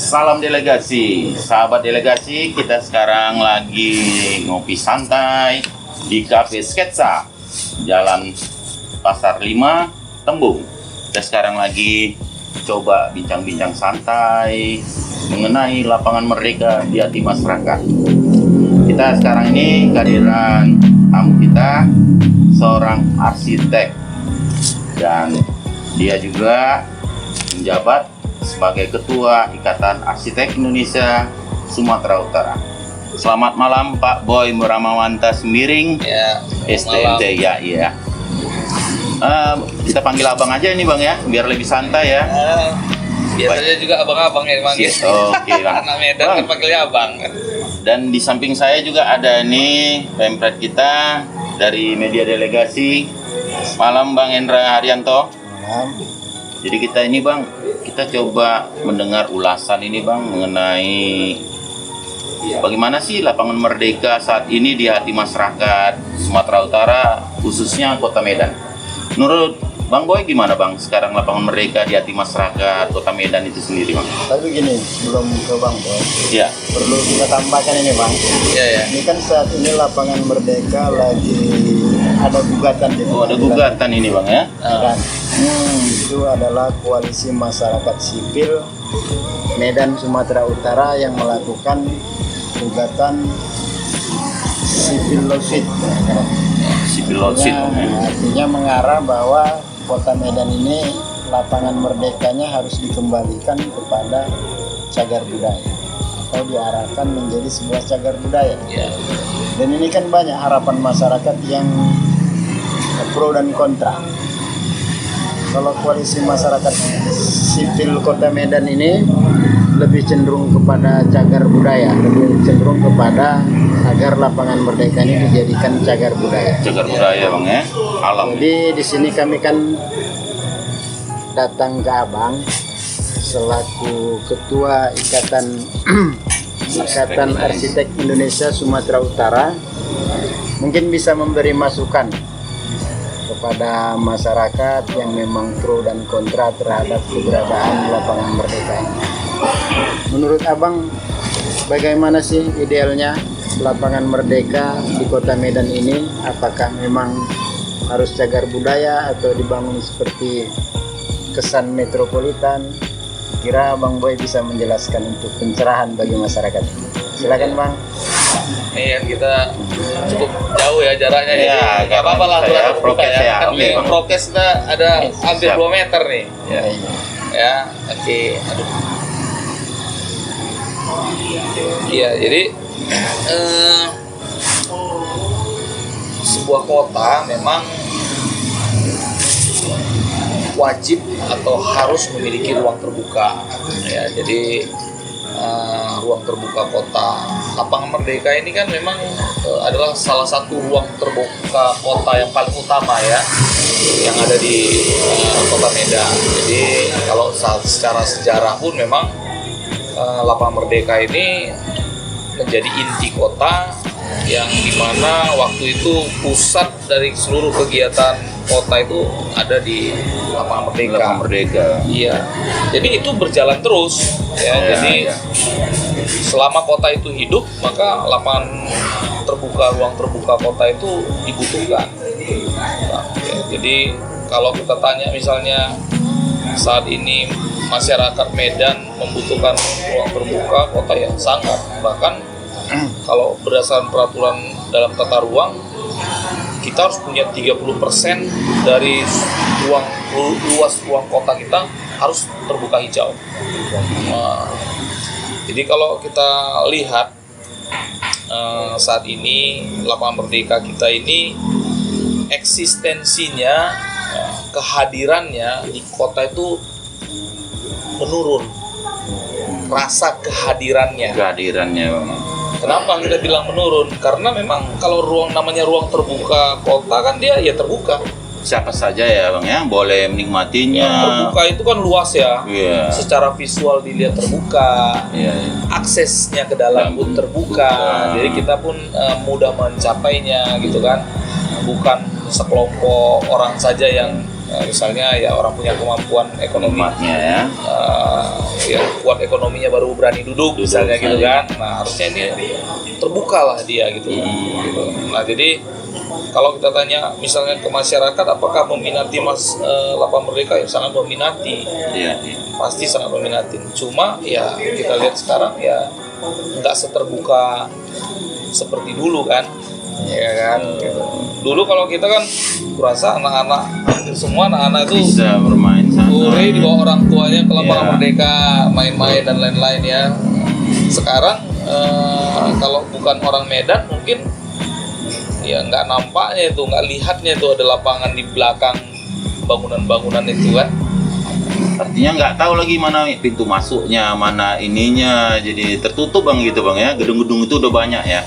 Salam delegasi, sahabat delegasi, kita sekarang lagi ngopi santai di Cafe Sketsa, Jalan Pasar 5, Tembung. Kita sekarang lagi coba bincang-bincang santai mengenai lapangan merdeka di hati masyarakat. Kita sekarang ini kehadiran tamu kita, seorang arsitek, dan dia juga menjabat sebagai Ketua Ikatan Arsitek Indonesia Sumatera Utara. Selamat malam Pak Boy Muramawanta Sembiring, Ya, STMT ya. Kita panggil abang aja ini bang ya, biar lebih santai ya. Biasanya juga abang-abang yang manggil. Oke, Bang. Anak Medan kan panggilnya abang. Dan di samping saya juga ada nih pempret kita dari media delegasi. Malam Bang Hendra Haryanto. Malam. Jadi kita ini Bang, kita coba mendengar ulasan ini Bang mengenai bagaimana sih lapangan merdeka saat ini di hati masyarakat Sumatera Utara, khususnya Kota Medan. Menurut Bang Boy gimana Bang sekarang lapangan merdeka di hati masyarakat Kota Medan itu sendiri Bang? Tapi gini, sebelum ke Bang Boy, Ya. perlu kita tambahkan ini Bang. Iya. Ini kan saat ini lapangan merdeka lagi ada gugatan di Oh, ada gugatan ini Bang ya? Dan itu adalah koalisi masyarakat sipil Medan Sumatera Utara yang melakukan gugatan civil lawsuit. Civil lawsuit Bang ya? Artinya mengarah bahwa Kota Medan ini lapangan merdekanya harus dikembalikan kepada cagar budaya atau diarahkan menjadi sebuah cagar budaya. Iya. Dan ini kan banyak harapan masyarakat yang pro dan kontra. Kalau koalisi masyarakat sipil Kota Medan ini lebih cenderung kepada cagar budaya, lebih cenderung kepada agar lapangan merdeka ini dijadikan cagar budaya. Cagar budaya Bang ya? Alam. Jadi di sini kami kan datang ke Abang selaku Ketua Ikatan Arsitek Indonesia Sumatera Utara, mungkin bisa memberi masukan kepada masyarakat yang memang pro dan kontra terhadap keberadaan lapangan merdeka ini. Menurut Abang, bagaimana sih idealnya lapangan merdeka di Kota Medan ini? Apakah memang harus cagar budaya atau dibangun seperti kesan metropolitan? Kira Bang Boy bisa menjelaskan untuk pencerahan bagi masyarakat. Silakan Bang. Ini kan kita cukup jauh ya jaraknya. Iya, Jadi nggak apa-apa lah saya aturan prokes terbuka ya. Kan Oke, Bang. prokes kita ada hampir Siap. 2 meter nih. Ya. Ya, oke. Aduh. Iya, jadi sebuah kota memang wajib atau harus memiliki ruang terbuka. Ya, jadi ruang terbuka kota. Lapangan Merdeka ini kan memang adalah salah satu ruang terbuka kota yang paling utama ya, yang ada di Kota Medan. Jadi kalau secara sejarah pun memang Lapangan Merdeka ini menjadi inti kota yang dimana waktu itu pusat dari seluruh kegiatan kota itu ada di Lapangan Merdeka. Lapangan merdeka. Iya, jadi itu berjalan terus ya. Jadi selama kota itu hidup, maka lapangan terbuka, ruang terbuka kota itu dibutuhkan. Nah, ya, jadi kalau kita tanya misalnya saat ini masyarakat Medan membutuhkan ruang terbuka kota yang sangat, bahkan kalau berdasarkan peraturan dalam tata ruang kita harus punya 30% dari luas ruang kota kita harus terbuka hijau. Nah, jadi kalau kita lihat saat ini lapangan merdeka kita ini eksistensinya, kehadirannya di kota itu menurun, rasa kehadirannya. Bang. Kenapa kita bilang menurun? Karena memang kalau namanya ruang terbuka kota kan dia ya terbuka. Siapa saja ya Bang ya boleh menikmatinya. Terbuka itu kan luas ya. Iya. Secara visual dilihat terbuka. Iya. Aksesnya ke dalam pun terbuka. Jadi kita pun mudah mencapainya gitu kan. Bukan sekelompok orang saja yang Misalnya ya orang punya kemampuan ekonomi, Tempatnya ya. ya kuat ekonominya baru berani duduk misalnya gitu kan. Nah harusnya ini terbuka lah dia gitu. Gitu. Nah jadi kalau kita tanya misalnya ke masyarakat apakah meminati lapangan Merdeka, ya sangat meminati. Iya. Pasti sangat meminati. Cuma ya kita lihat sekarang ya nggak seterbuka seperti dulu kan, ya kan. Gitu. Dulu kalau kita kan kurasa anak-anak, hampir semua anak-anak itu Bisa bermain sana. sore dibawa orang tuanya ke lapangan Ya. Merdeka, main-main dan lain-lain ya. Sekarang kalau bukan orang Medan mungkin ya nggak nampaknya itu, nggak lihatnya itu ada lapangan di belakang bangunan-bangunan itu kan. Artinya nggak tahu lagi mana pintu masuknya, mana ininya, jadi tertutup bang gitu bang ya. Gedung-gedung itu udah banyak ya.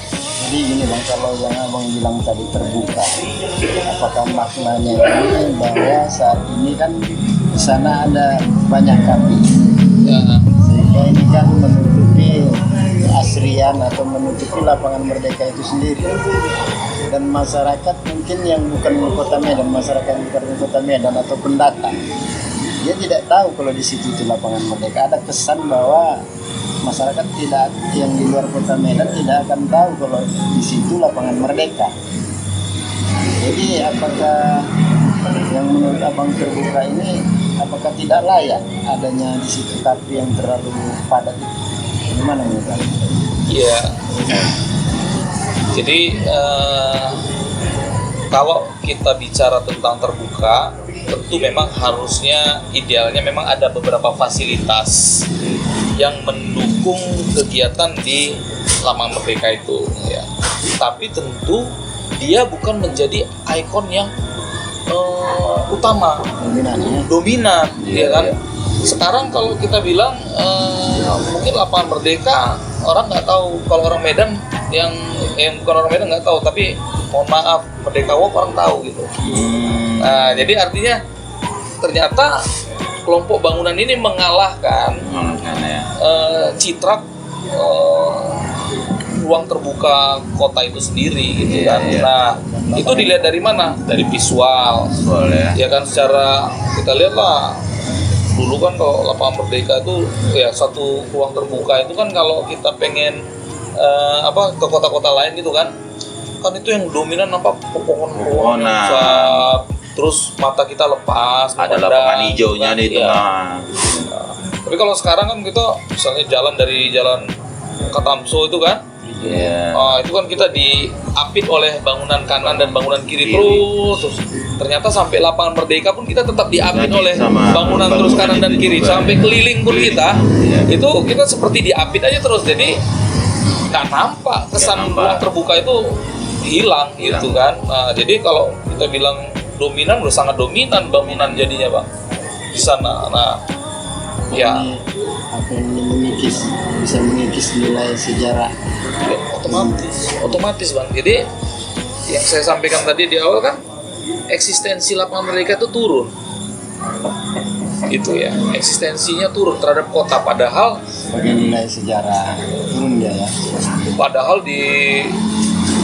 Jadi gini bang, kalau yang abang bilang tadi terbuka, apakah maknanya ini bahwa saat ini kan di sana ada banyak kapi, Ya, sehingga ini kan menutupi asrian atau menutupi lapangan Merdeka itu sendiri. Dan masyarakat mungkin yang bukan kota Medan, masyarakat yang bukan kota Medan atau pendatang, dia tidak tahu kalau di situ itu lapangan Merdeka. Ada kesan bahwa masyarakat tidak yang di luar kota Medan tidak akan tahu kalau di situ lapangan Merdeka. Jadi apakah yang menurut abang terbuka ini apakah tidak layak adanya di situ tapi yang terlalu padat? Gimana menurut abang? iya. Jadi kalau kita bicara tentang terbuka, tentu memang harusnya idealnya memang ada beberapa fasilitas yang mendukung kegiatan di lapangan Merdeka itu ya. Tapi tentu dia bukan menjadi ikon yang utama, dominan ya kan. Sekarang kalau kita bilang mungkin lapangan Merdeka orang nggak tahu, kalau orang Medan yang bukan orang Medan nggak tahu, tapi mohon maaf Merdeka Walk orang tahu gitu. Nah jadi artinya ternyata kelompok bangunan ini mengalahkan ya. citra ruang terbuka kota itu sendiri gitu Iya, kan. iya. Nah itu dilihat dari mana? Dari visual. Boleh ya. Ya kan secara kita lihat lah, dulu kan kalau lapangan Merdeka itu ya satu ruang terbuka itu kan kalau kita pengen ke kota-kota lain gitu kan itu yang dominan pohon-pohon yang besar, terus mata kita lepas Ada memandang, lapangan hijaunya kan? di Iya. tengah. Tapi kalau sekarang kan kita misalnya jalan dari jalan Katamso itu kan, Iya. itu kan kita diapit oleh bangunan kanan dan bangunan kiri. Terus ternyata sampai lapangan Merdeka pun kita tetap diapit Lagi oleh sama bangunan terus kanan dan itu kiri, juga. sampai keliling pun kita Iya. itu kita seperti diapit aja terus, jadi nggak nampak kesan Nggak nampak. ruang terbuka itu hilang gitu kan. Nah jadi kalau kita bilang dominan, udah sangat dominan bangunan jadinya bang di sana. Nah ya Ini apa yang bisa mengikis nilai sejarah. otomatis bang. Jadi yang saya sampaikan tadi di awal kan, eksistensi lapangan Merdeka itu turun, itu ya, eksistensinya turun terhadap kota. Padahal Sebagai nilai sejarah turun dia ya. di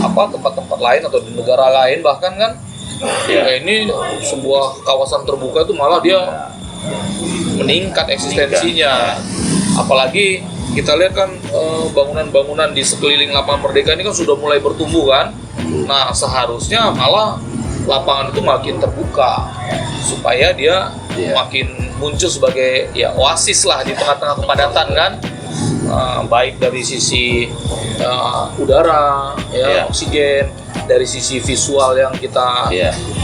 tempat-tempat lain atau di negara lain bahkan kan ini sebuah kawasan terbuka itu malah dia meningkat eksistensinya. Apalagi kita lihat kan bangunan-bangunan di sekeliling lapangan Merdeka ini kan sudah mulai bertumbuh kan. Nah seharusnya malah lapangan itu makin terbuka supaya dia makin muncul sebagai ya oasis lah di tengah-tengah kepadatan kan. Baik dari sisi udara ya, oksigen, dari sisi visual yang kita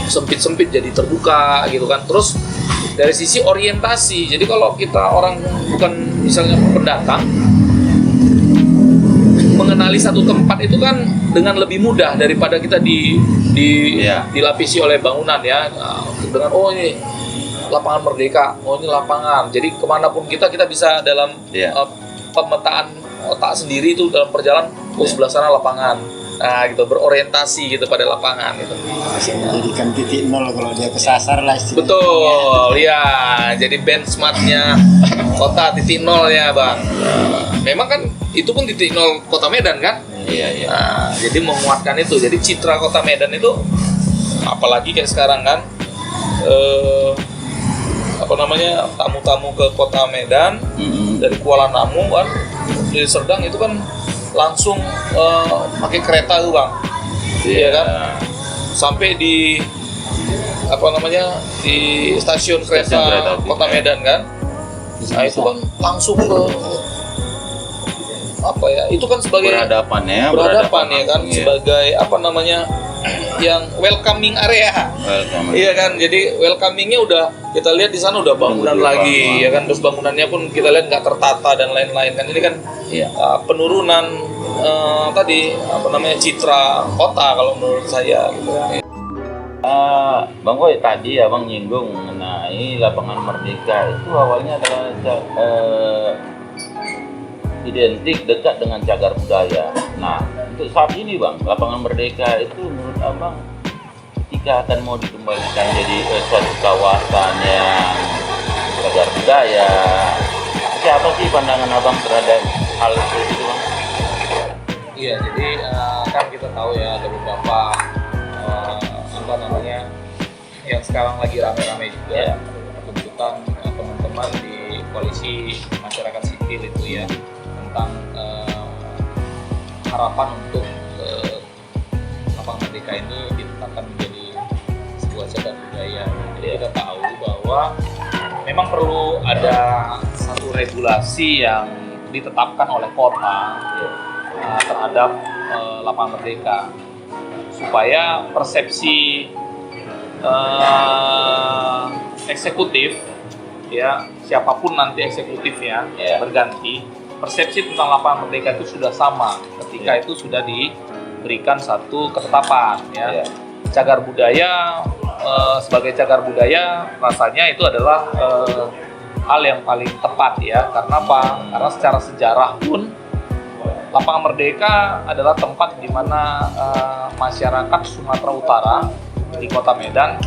sempit-sempit jadi terbuka gitu kan. Terus dari sisi orientasi, jadi kalau kita orang bukan misalnya pendatang mengenali satu tempat itu kan dengan lebih mudah daripada kita dilapisi oleh bangunan ya. Dengan ini lapangan Merdeka, ini lapangan, jadi kemanapun kita bisa dalam pemetaan otak sendiri itu dalam perjalanan, sebelah sana lapangan. Nah gitu, berorientasi gitu pada lapangan gitu. Bisa menjadikan titik nol kalau dia kesasar lah istilahnya. Betul, ya. Jadi benchmarknya kota titik nol ya bang. Memang kan itu pun titik nol kota Medan kan. Iya. Nah, jadi menguatkan itu. Jadi citra kota Medan itu, apalagi kayak sekarang kan, tamu-tamu ke kota Medan dari Kuala Namu kan, dari Serdang itu kan langsung pakai kereta tuh Bang, iya kan, sampai di di stasiun kereta kota Medan kan. Nah itu kan langsung ke itu kan sebagai berhadapan ya kan, sebagai yang welcoming area. Iya kan, jadi welcomingnya udah kita lihat di sana udah bangunan lagi ya kan, terus bangunannya pun kita lihat nggak tertata dan lain-lain kan. Ini kan penurunan citra kota kalau menurut saya gitu. Bang Boy, tadi Abang nyinggung mengenai lapangan Merdeka itu awalnya adalah identik dekat dengan cagar budaya. Nah, untuk saat ini Bang, lapangan Merdeka itu menurut Abang ketika akan mau dikembalikan jadi suatu kawasan yang cagar budaya, siapa sih pandangan Abang terhadap hal itu Bang? Iya, jadi kan kita tahu ya ada beberapa yang sekarang lagi rame-rame juga tuntutan teman-teman di koalisi masyarakat sipil itu ya, tentang harapan untuk lapangan Merdeka ini ditetapkan menjadi sebuah cagar budaya. Jadi kita tahu bahwa memang perlu ada satu regulasi yang ditetapkan oleh kota terhadap lapangan Merdeka, supaya persepsi eksekutif ya, siapapun nanti eksekutifnya berganti, persepsi tentang lapangan Merdeka itu sudah sama ketika itu sudah diberikan satu ketetapan ya. Cagar budaya sebagai cagar budaya rasanya itu adalah hal yang paling tepat ya. Karena apa? Karena secara sejarah pun lapangan Merdeka adalah tempat di mana masyarakat Sumatera Utara di Kota Medan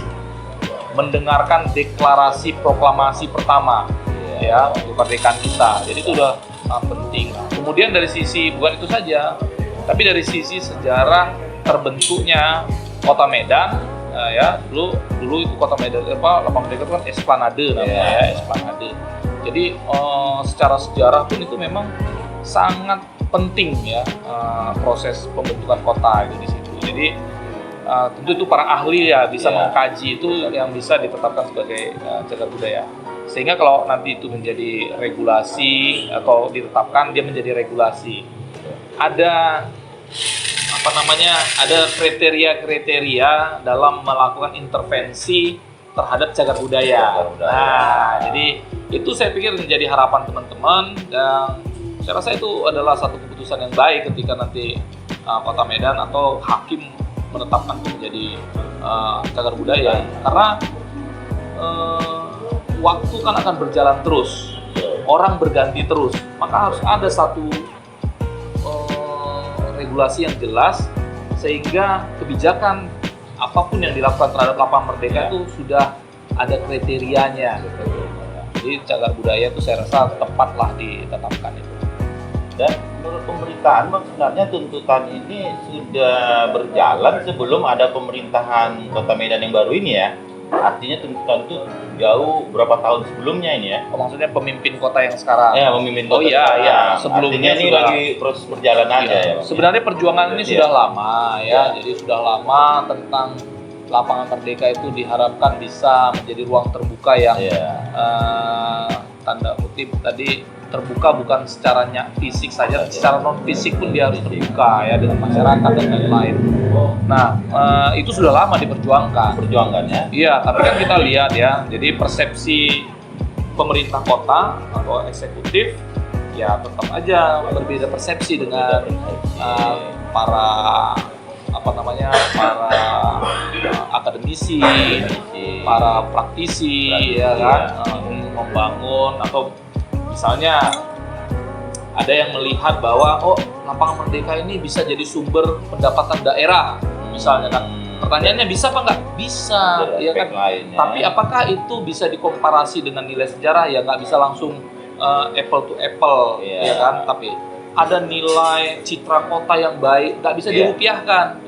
mendengarkan deklarasi proklamasi pertama ya kemerdekaan kita. Jadi itu udah sangat penting. Kemudian dari sisi bukan itu saja, tapi dari sisi sejarah terbentuknya Kota Medan ya, dulu itu Kota Medan lapangan Merdeka itu kan Esplanade namanya ya, Esplanade. Jadi secara sejarah pun itu memang sangat penting ya proses pembentukan kota itu di situ. Jadi tentu itu para ahli ya bisa mengkaji itu yang bisa ditetapkan sebagai cagar budaya. Sehingga kalau nanti itu menjadi regulasi atau ditetapkan dia menjadi regulasi, ada ada kriteria-kriteria dalam melakukan intervensi terhadap cagar budaya. Nah, jadi itu saya pikir menjadi harapan teman-teman, dan saya rasa itu adalah satu keputusan yang baik ketika nanti Kota Medan atau hakim menetapkan itu menjadi cagar budaya. Karena waktu kan akan berjalan terus, orang berganti terus, maka harus ada satu regulasi yang jelas sehingga kebijakan apapun yang dilakukan terhadap lapangan Merdeka itu sudah ada kriterianya. Jadi cagar budaya itu saya rasa tepatlah ditetapkan itu. Dan menurut pemerintahan Bang, sebenarnya tuntutan ini sudah berjalan sebelum ada pemerintahan Kota Medan yang baru ini ya. Artinya tuntutan itu jauh berapa tahun sebelumnya ini ya. Maksudnya pemimpin kota yang sekarang. Ya, pemimpin kota. Oh iya, artinya sebelumnya ini sudah lagi proses berjalan aja ya. Sebenarnya perjuangan ini sudah lama ya. Jadi sudah lama tentang lapangan Merdeka itu diharapkan bisa menjadi ruang terbuka yang tanda kutip tadi terbuka bukan secara fisik saja, secara non fisik pun dia harus terbuka ya dengan masyarakat dan lain-lain. Nah, itu sudah lama diperjuangkan. Ya. Iya, tapi kan kita lihat ya, jadi persepsi pemerintah kota atau eksekutif ya tetap aja berbeda persepsi dengan para akademisi, para praktisi ya kan, membangun atau misalnya ada yang melihat bahwa lapangan Merdeka ini bisa jadi sumber pendapatan daerah misalnya kan. Pertanyaannya bisa apa nggak? Bisa ya kan. Tapi apakah itu bisa dikomparasi dengan nilai sejarah? Ya nggak bisa langsung apple to apple ya kan. Tapi ada nilai citra kota yang baik, nggak bisa dirupiahkan.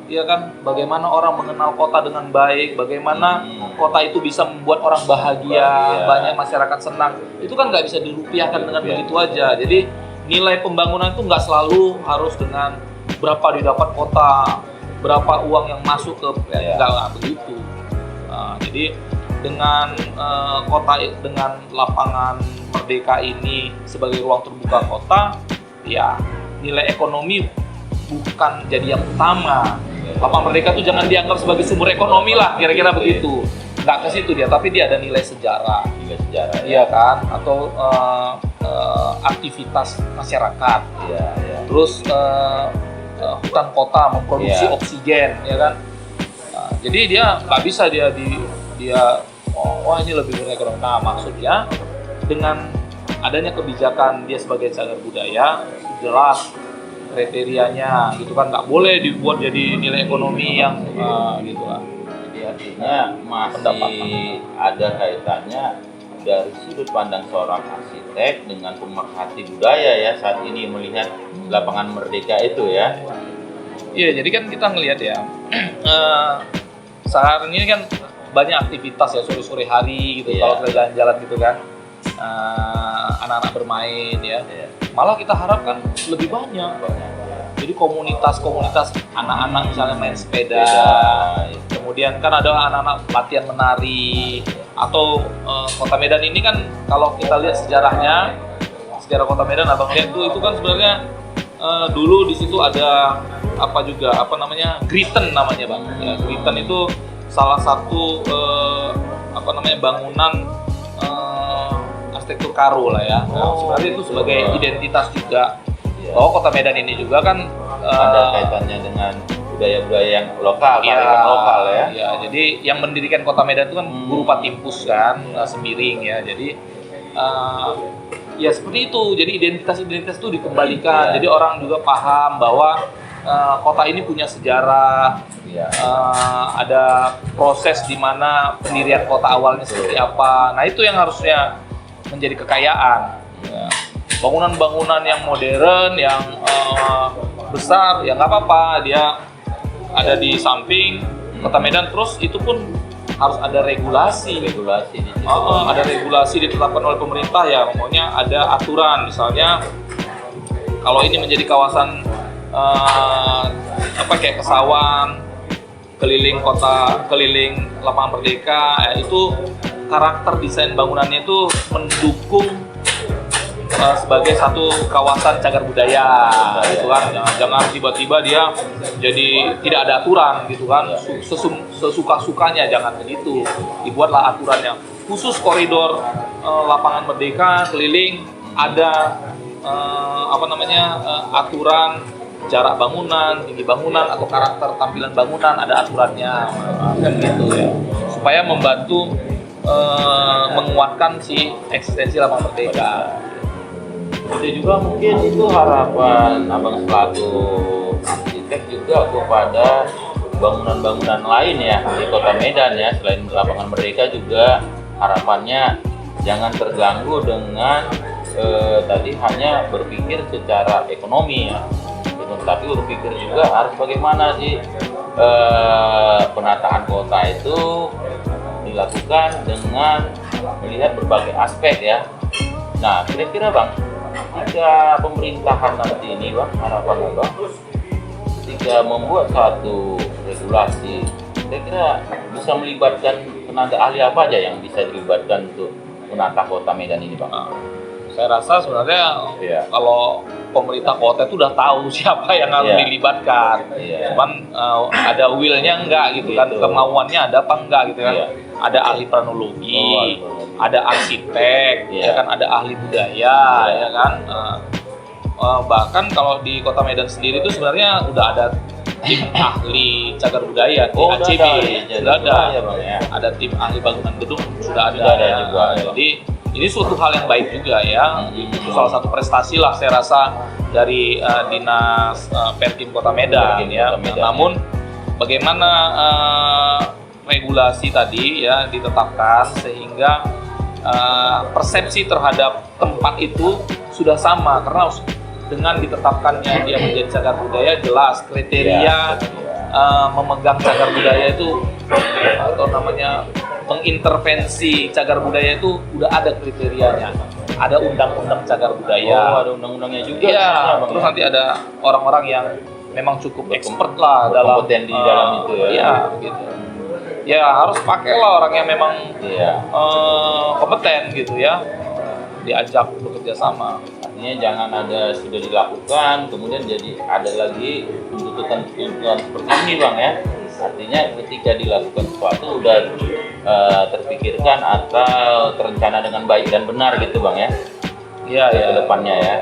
ya kan, bagaimana orang mengenal kota dengan baik, bagaimana kota itu bisa membuat orang bahagia, banyak masyarakat senang. Itu kan nggak bisa dirupiahkan dengan begitu aja. Jadi nilai pembangunan itu nggak selalu harus dengan berapa didapat kota, berapa uang yang masuk ke nggak begitu. Jadi dengan kota, dengan lapangan Merdeka ini sebagai ruang terbuka kota, ya nilai ekonomi bukan jadi yang utama. Lapangan Merdeka itu jangan dianggap sebagai sumber ekonomi lah, kira-kira begitu. Nggak ke situ dia, tapi dia ada nilai sejarah. Nilai sejarah. Iya kan? Atau aktivitas masyarakat. Terus hutan kota memproduksi oksigen, ya kan? Jadi dia nggak bisa dia wah ini lebih berekonomi. Nah, maksudnya dengan adanya kebijakan dia sebagai cagar budaya, jelas kriterianya gitu kan, nggak boleh dibuat jadi nilai ekonomi yang gitu lah. Jadi artinya masih ada kaitannya dari sudut pandang seorang arsitek dengan pemerhati budaya ya saat ini melihat lapangan Merdeka itu ya. Iya, jadi kan kita ngelihat ya, saat ini kan banyak aktivitas ya, sore-sore hari gitu, kalau kita jalan-jalan gitu kan, anak-anak bermain ya. Malah kita harapkan lebih banyak. Jadi komunitas anak-anak misalnya main sepeda, kemudian kan ada anak-anak latihan menari, atau Kota Medan ini kan kalau kita lihat sejarahnya, sejarah Kota Medan atau melihat itu kan sebenarnya dulu di situ ada Griten namanya bang. Ya, Griten itu salah satu bangunan arsitektur Karo lah ya. Nah, sebenarnya itu sebagai identitas juga. Kota Medan ini juga kan ada kaitannya dengan budaya-budaya yang lokal, kearifan lokal ya. Iya, jadi yang mendirikan Kota Medan itu kan Guru Patimpus kan, Sembiring ya. Jadi ya seperti itu. Jadi identitas itu dikembalikan. Jadi orang juga paham bahwa kota ini punya sejarah. Ada proses di mana pendirian kota awalnya seperti apa. Nah, itu yang harusnya menjadi kekayaan. Bangunan-bangunan yang modern, yang besar, ya nggak apa-apa, dia ada di samping Kota Medan. Terus itu pun harus ada regulasi di situ. Ada regulasi ditetapkan oleh pemerintah ya, pokoknya ada aturan. Misalnya kalau ini menjadi kawasan kayak Kesawan, keliling kota, keliling lapangan Merdeka, itu karakter desain bangunannya itu mendukung sebagai satu kawasan cagar budaya, gitu kan. Jangan tiba-tiba dia jadi tidak ada aturan, gitu kan. Sesuka-sukanya, jangan begitu. Dibuatlah aturannya. Khusus koridor lapangan Merdeka keliling ada aturan jarak bangunan, tinggi bangunan, atau karakter tampilan bangunan, ada aturannya, kan gitu ya. Supaya membantu menguatkan si eksistensi lapangan Merdeka. Itu juga mungkin itu harapan abang selaku arsitek juga kepada bangunan-bangunan lain ya di Kota Medan ya, selain lapangan Merdeka juga harapannya jangan terganggu dengan tadi hanya berpikir secara ekonomi ya, tapi berpikir juga harus bagaimana sih penataan kota itu dilakukan dengan melihat berbagai aspek ya. Nah, kira-kira bang, jika pemerintahan nanti ini bang, harapan bang, ketika membuat satu regulasi, kira-kira bisa melibatkan tenaga ahli apa aja yang bisa dilibatkan untuk menata Kota Medan ini bang? Saya rasa sebenarnya kalau pemerintah kota itu udah tahu siapa yang harus dilibatkan, cuman ada will-nya enggak gitu kan, kemauannya ada apa enggak gitu kan. Ada ahli planologi, ada arsitek, ya kan, ada ahli budaya, ya kan. Bahkan kalau di Kota Medan sendiri itu sebenarnya udah ada tim ahli cagar budaya, ACB, sudah ada. Ada tim ahli bangunan gedung sudah ada juga. Jadi ini suatu hal yang baik juga ya. Itu salah satu prestasi lah saya rasa dari dinas Perkim Kota Medan ya. Namun bagaimana regulasi tadi ya ditetapkan sehingga persepsi terhadap tempat itu sudah sama, karena dengan ditetapkannya dia menjadi cagar budaya jelas kriteria memegang cagar budaya itu atau namanya mengintervensi cagar budaya itu udah ada kriterianya. Ada undang-undang cagar budaya. Oh, ada undang-undangnya juga. Iya, sebenarnya, Bang, terus ya? nanti ada orang-orang yang memang cukup expert lah dalam Berkompeten di dalam itu ya. Iya, gitu. Ya harus pakailah orang yang memang Iya. kompeten gitu ya. Diajak bekerja sama. Artinya jangan ada sudah dilakukan, kemudian jadi ada lagi tuntutan-tuntutan seperti ini, Bang, ya. Artinya ketika dilakukan sesuatu udah terpikirkan atau terencana dengan baik dan benar gitu, Bang, ya. Iya, Ke ya. depannya ya.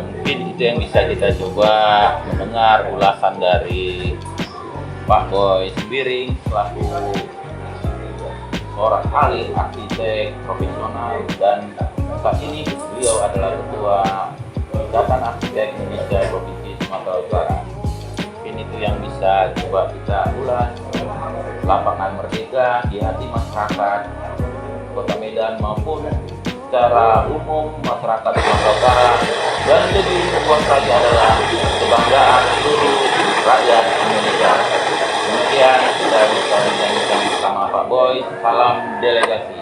Mungkin itu yang bisa kita coba mendengar ulasan dari Pak Boy Sembiring selaku seorang ahli arsitek profesional, dan saat ini beliau adalah ketua Ikatan Arsitek Indonesia Provinsi Sumatera Utara. Mungkin itu yang bisa coba kita ulas, lapangan merdeka di hati masyarakat Kota Medan maupun secara umum masyarakat Sumatera Utara, dan lebih luas lagi adalah kebanggaan seluruh rakyat Indonesia. Demikian kita bisa bincang-bincang bersama Pak Boy. Salam delegasi.